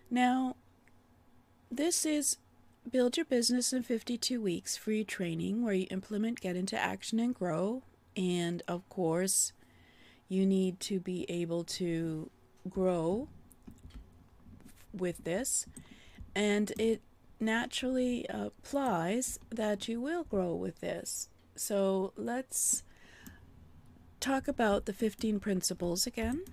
Now, this is Build Your Business in 52 Weeks free training where you implement, get into action, and grow. And of course, you need to be able to grow with this. And it naturally applies that you will grow with this. So let's talk about the 15 principles again.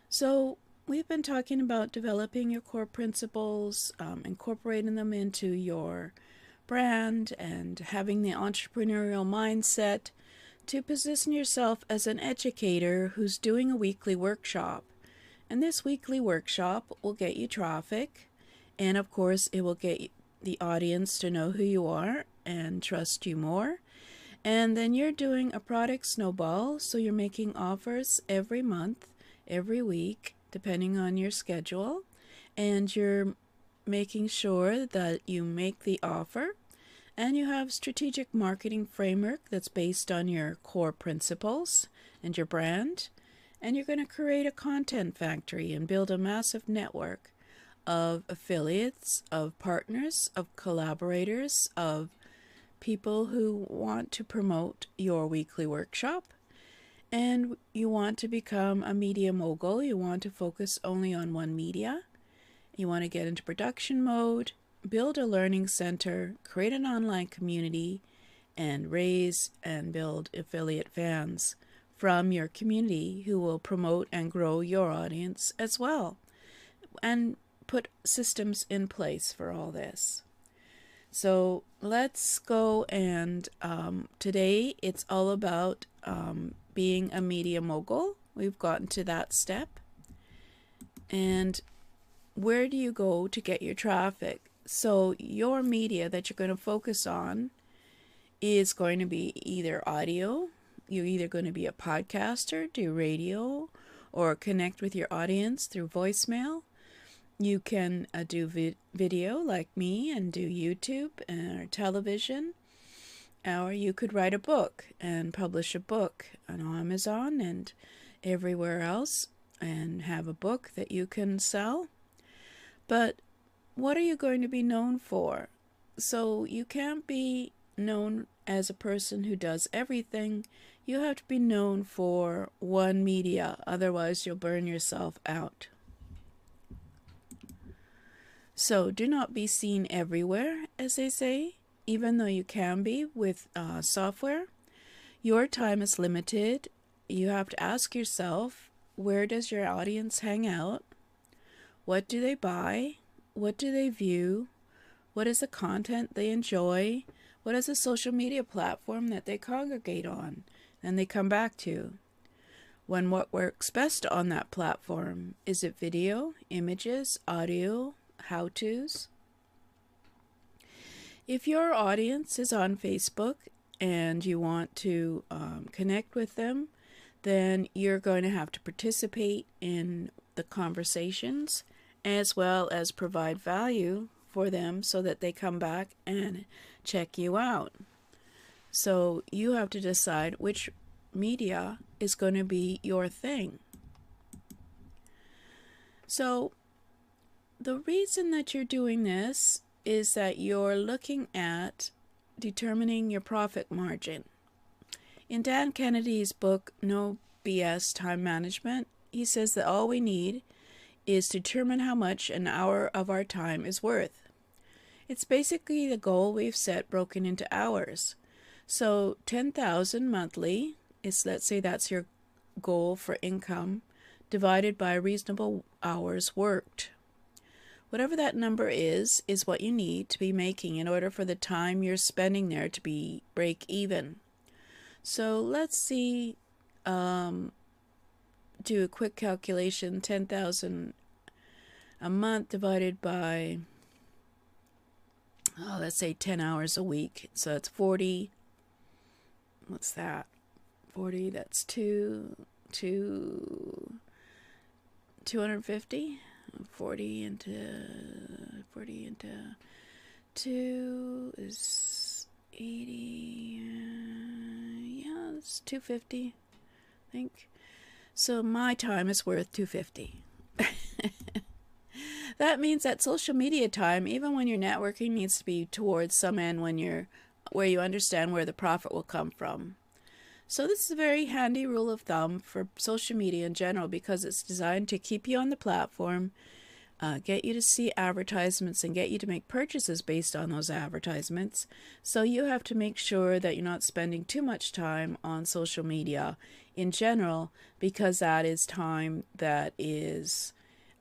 So we've been talking about developing your core principles, incorporating them into your brand, and having the entrepreneurial mindset to position yourself as an educator who's doing a weekly workshop. And this weekly workshop will get you traffic, and of course it will get the audience to know who you are and trust you more. And then you're doing a product snowball, so you're making offers every month, every week, depending on your schedule, and you're making sure that you make the offer, and you have strategic marketing framework that's based on your core principles and your brand, and you're going to create a content factory and build a massive network of affiliates, of partners, of collaborators, of people who want to promote your weekly workshop. And you want to become a media mogul. You want to focus only on one media. You want to get into production mode, build a learning center, create an online community, and raise and build affiliate fans from your community who will promote and grow your audience as well, and put systems in place for all this. So let's go, and today it's all about being a media mogul. We've gotten to that step. And where do you go to get your traffic? So your media that you're going to focus on is going to be either audio. You're either going to be a podcaster, do radio, or connect with your audience through voicemail. You can do video like me and do YouTube or television. Or you could write a book and publish a book on Amazon and everywhere else and have a book that you can sell. But what are you going to be known for? So you can't be known as a person who does everything. You have to be known for one media, otherwise you'll burn yourself out. So do not be seen everywhere, as they say, even though you can be with software. Your time is limited. You have to ask yourself, where does your audience hang out? What do they buy? What do they view? What is the content they enjoy? What is the social media platform that they congregate on and they come back to? When what works best on that platform? Is it video, images, audio, how-tos? If your audience is on Facebook and you want to connect with them, then you're going to have to participate in the conversations as well as provide value for them so that they come back and check you out. So you have to decide which media is going to be your thing. So the reason that you're doing this is that you're looking at determining your profit margin. In Dan Kennedy's book, No BS Time Management, he says that all we need is to determine how much an hour of our time is worth. It's basically the goal we've set broken into hours. So 10,000 monthly is, let's say that's your goal for income, divided by reasonable hours worked. Whatever that number is what you need to be making in order for the time you're spending there to be break even. So let's see, do a quick calculation, 10,000 a month divided by, let's say 10 hours a week. So that's 40, what's that? 40, that's 250. 40 into 2 is 80. Yeah, it's 250, I think. So my time is worth 250. That means that social media time, even when you're networking, needs to be towards some end where you understand where the profit will come from. So this is a very handy rule of thumb for social media in general because it's designed to keep you on the platform, get you to see advertisements and get you to make purchases based on those advertisements. So you have to make sure that you're not spending too much time on social media in general, because that is time that is,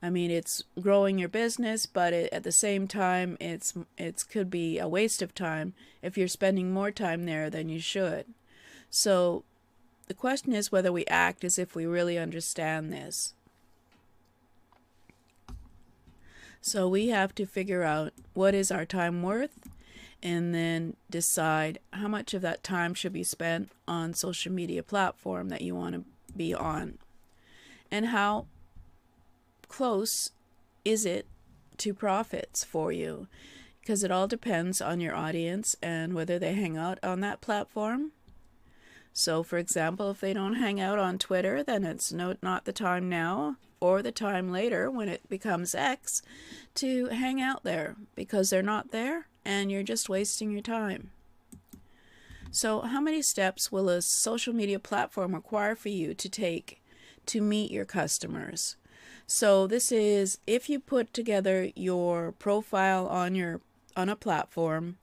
I mean, it's growing your business, but at the same time, it could be a waste of time if you're spending more time there than you should. So the question is whether we act as if we really understand this. So we have to figure out what is our time worth and then decide how much of that time should be spent on social media platform that you want to be on, and how close is it to profits for you, because it all depends on your audience and whether they hang out on that platform. So for example, if they don't hang out on Twitter, then it's not the time now or the time later when it becomes X to hang out there, because they're not there and you're just wasting your time. So how many steps will a social media platform require for you to take to meet your customers? So this is if you put together your profile on a platform,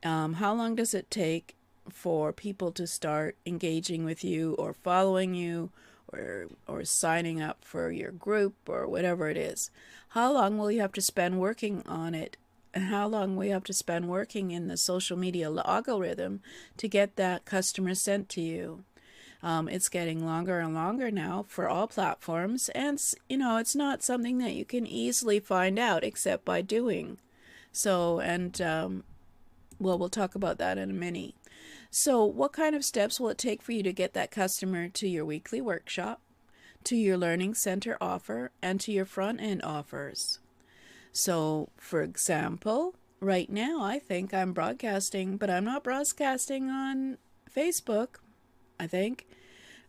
how long does it take for people to start engaging with you or following you or signing up for your group or whatever it is? How long will you have to spend working on it? And how long will you have to spend working in the social media algorithm to get that customer sent to you? It's getting longer and longer now for all platforms, and it's not something that you can easily find out except by doing. So, and well, we'll talk about that in a minute. So what kind of steps will it take for you to get that customer to your weekly workshop, to your learning center offer, and to your front end offers? So, for example, right now I think I'm broadcasting, but I'm not broadcasting on Facebook, I think.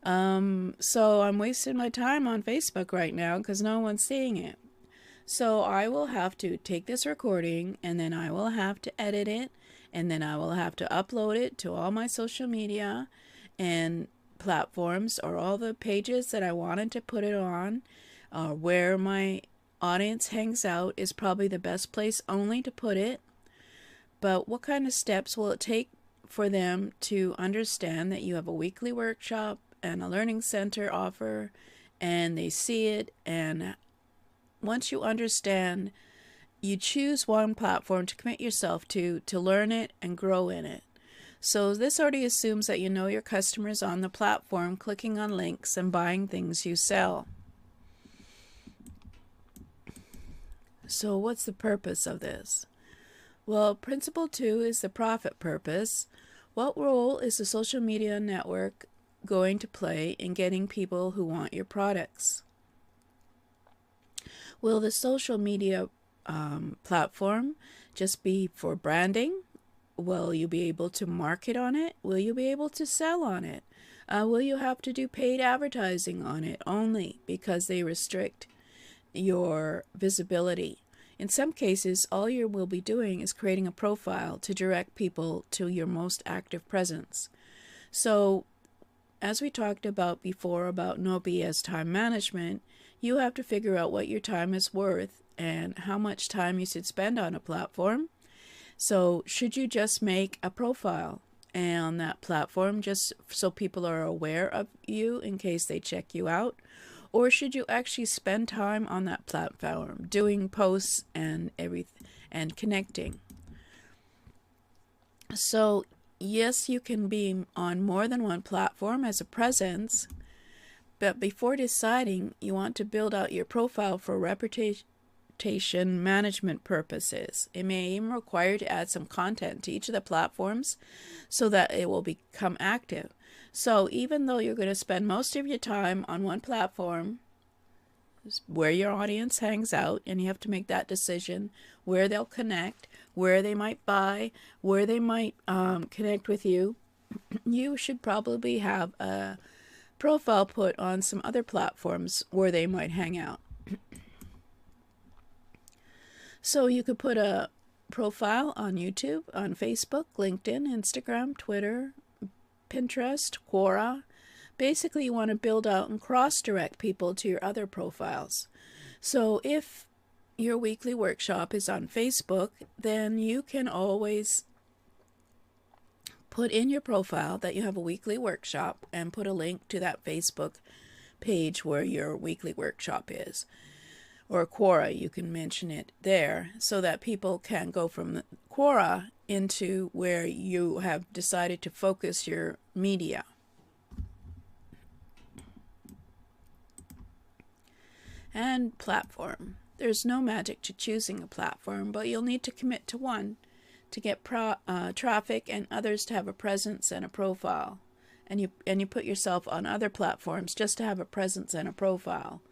So I'm wasting my time on Facebook right now because no one's seeing it. So I will have to take this recording and then I will have to edit it and then I will have to upload it to all my social media and platforms, or all the pages that I wanted to put it on, where my audience hangs out is probably the best place only to put it. But what kind of steps will it take for them to understand that you have a weekly workshop and a learning center offer, and they see it, and once you understand, you choose one platform to commit yourself to learn it and grow in it. So this already assumes that you know your customers on the platform, clicking on links and buying things you sell. So what's the purpose of this? Well, principle 2 is the profit purpose. What role is the social media network going to play in getting people who want your products? Will the social media platform just be for branding? Will you be able to market on it? Will you be able to sell on it? Will you have to do paid advertising on it only because they restrict your visibility? In some cases, all you will be doing is creating a profile to direct people to your most active presence. So, as we talked about before about no BS time management, you have to figure out what your time is worth and how much time you should spend on a platform. So, should you just make a profile on that platform just so people are aware of you in case they check you out? Or should you actually spend time on that platform doing posts and everything and connecting? So yes, you can be on more than one platform as a presence, but before deciding, you want to build out your profile for reputation management purposes. It may even require you to add some content to each of the platforms so that it will become active. So even though you're going to spend most of your time on one platform where your audience hangs out, and you have to make that decision where they'll connect, where they might buy, where they might connect with you, you should probably have a profile put on some other platforms where they might hang out. So you could put a profile on YouTube, on Facebook, LinkedIn, Instagram, Twitter, Pinterest, Quora. Basically, you want to build out and cross-direct people to your other profiles. So if your weekly workshop is on Facebook, then you can always put in your profile that you have a weekly workshop and put a link to that Facebook page where your weekly workshop is. Or Quora, you can mention it there so that people can go from Quora into where you have decided to focus your media. And platform. There's no magic to choosing a platform, but you'll need to commit to one to get traffic and others to have a presence and a profile. And you put yourself on other platforms just to have a presence and a profile.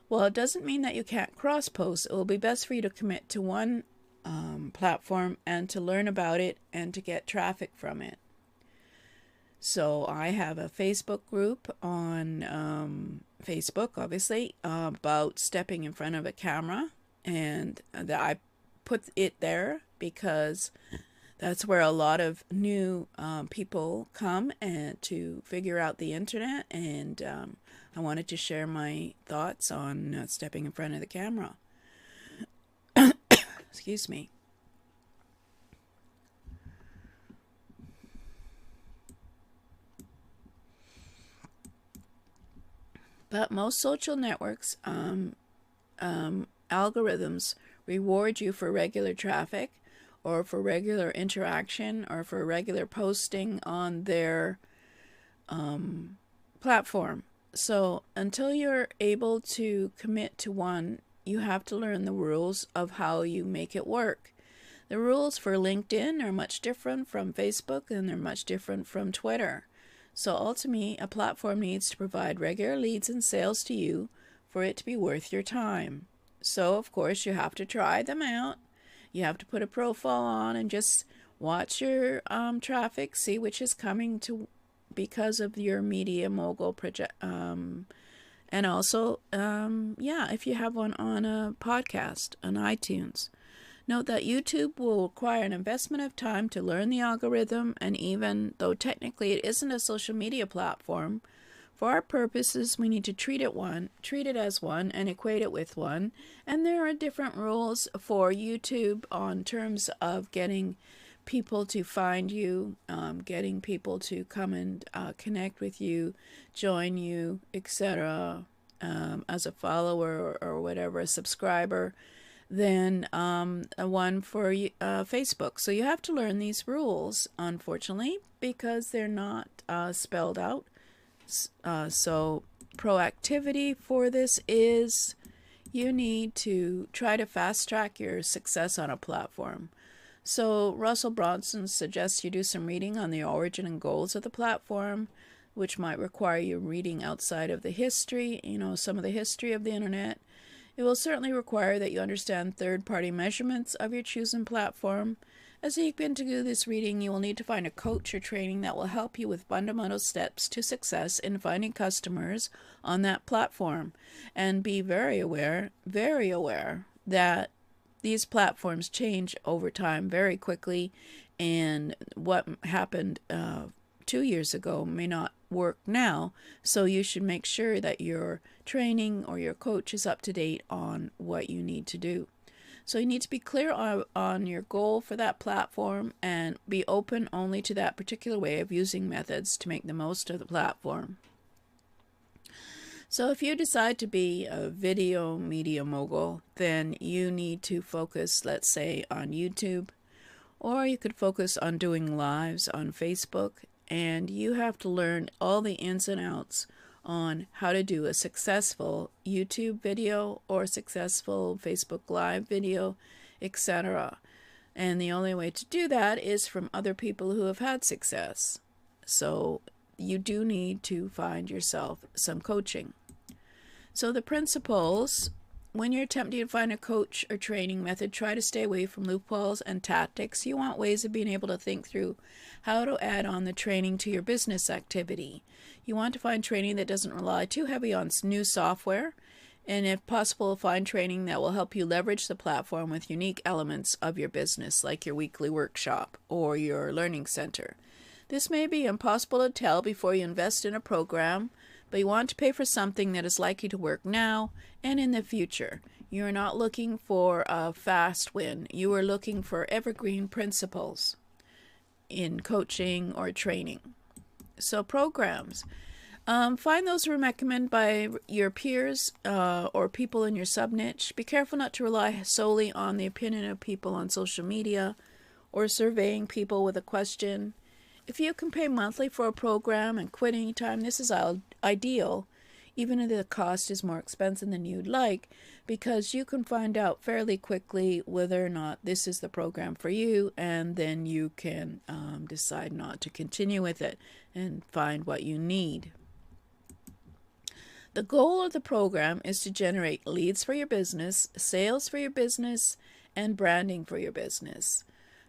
Well, it doesn't mean that you can't cross-post. It will be best for you to commit to one platform and to learn about it and to get traffic from it. So I have a Facebook group on Facebook, obviously, about stepping in front of a camera, and that I put it there because that's where a lot of new people come and to figure out the internet, and I wanted to share my thoughts on stepping in front of the camera. Excuse me. But most social networks algorithms reward you for regular traffic or for regular interaction or for regular posting on their platform. So until you're able to commit to one, you have to learn the rules of how you make it work. The rules for LinkedIn are much different from Facebook, and they're much different from Twitter. So ultimately, a platform needs to provide regular leads and sales to you for it to be worth your time. So, of course, you have to try them out. You have to put a profile on and just watch your traffic, see which is coming to because of your Media Mogul project. And also, if you have one on a podcast on iTunes. Note that YouTube will require an investment of time to learn the algorithm, and even though technically it isn't a social media platform, for our purposes we need to treat it as one and equate it with one. And there are different rules for YouTube on terms of getting people to find you, getting people to come and connect with you, join you, etc. As a follower or whatever, a subscriber, than one for Facebook. So you have to learn these rules, unfortunately, because they're not spelled out. So proactivity for this is you need to try to fast track your success on a platform. So Russell Brunson suggests you do some reading on the origin and goals of the platform, which might require you reading outside of the history, some of the history of the internet. It will certainly require that you understand third-party measurements of your chosen platform. As you begin to do this reading, you will need to find a coach or training that will help you with fundamental steps to success in finding customers on that platform. And be very aware that these platforms change over time very quickly, and what happened 2 years ago may not work now, so you should make sure that your training or your coach is up to date on what you need to do. So you need to be clear on your goal for that platform and be open only to that particular way of using methods to make the most of the platform. So if you decide to be a video media mogul, then you need to focus, let's say, on YouTube, or you could focus on doing lives on Facebook. And you have to learn all the ins and outs on how to do a successful YouTube video or successful Facebook Live video, etc. And the only way to do that is from other people who have had success. So you do need to find yourself some coaching. So the principles: when you're attempting to find a coach or training method, try to stay away from loopholes and tactics. You want ways of being able to think through how to add on the training to your business activity. You want to find training that doesn't rely too heavy on new software. And if possible, find training that will help you leverage the platform with unique elements of your business, like your weekly workshop or your learning center. This may be impossible to tell before you invest in a program, but you want to pay for something that is likely to work now and in the future. You are not looking for a fast win. You are looking for evergreen principles in coaching or training. So programs. Find those recommended by your peers or people in your sub-niche. Be careful not to rely solely on the opinion of people on social media or surveying people with a question. If you can pay monthly for a program and quit anytime, this is ideal, even if the cost is more expensive than you'd like, because you can find out fairly quickly whether or not this is the program for you, and then you can decide not to continue with it and find what you need. The goal of the program is to generate leads for your business, sales for your business, and branding for your business.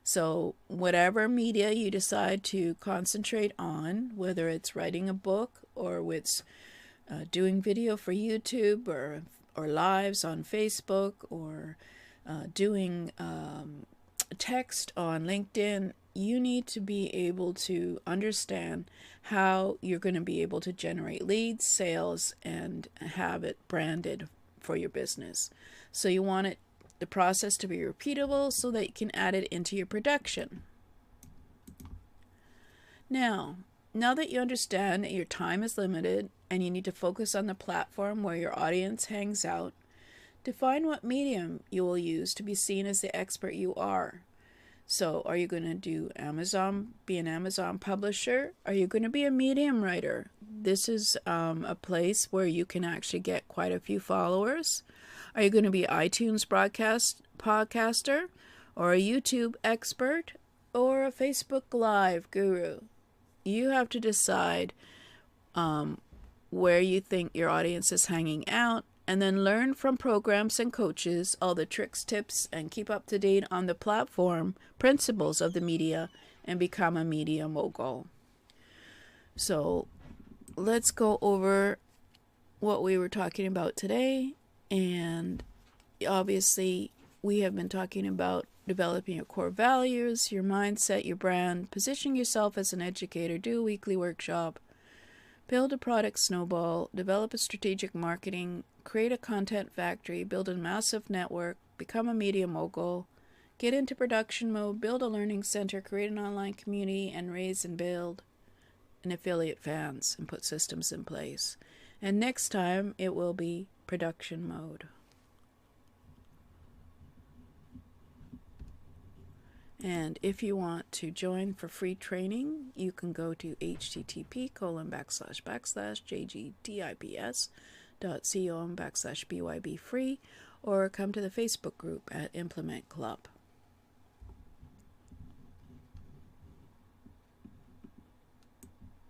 So whatever media you decide to concentrate on, whether it's writing a book or it's doing video for YouTube or lives on Facebook or doing text on LinkedIn, you need to be able to understand how you're going to be able to generate leads, sales, and have it branded for your business. So you want the process to be repeatable so that you can add it into your production. Now that you understand that your time is limited and you need to focus on the platform where your audience hangs out, define what medium you will use to be seen as the expert you are. So are you going to do Amazon, be an Amazon publisher? Are you going to be a Medium writer? This is a place where you can actually get quite a few followers. Are you going to be an iTunes podcaster, or a YouTube expert, or a Facebook Live guru? You have to decide where you think your audience is hanging out, and then learn from programs and coaches all the tricks, tips, and keep up to date on the platform principles of the media and become a media mogul. So let's go over what we were talking about today. And obviously, we have been talking about developing your core values, your mindset, your brand, positioning yourself as an educator, do a weekly workshop, build a product snowball, develop a strategic marketing, create a content factory, build a massive network, become a media mogul, get into production mode, build a learning center, create an online community, and raise and build an affiliate fans and put systems in place. And next time it will be production mode. And if you want to join for free training, you can go to http://jgtips.com/byb free, or come to the Facebook group at Implement Club.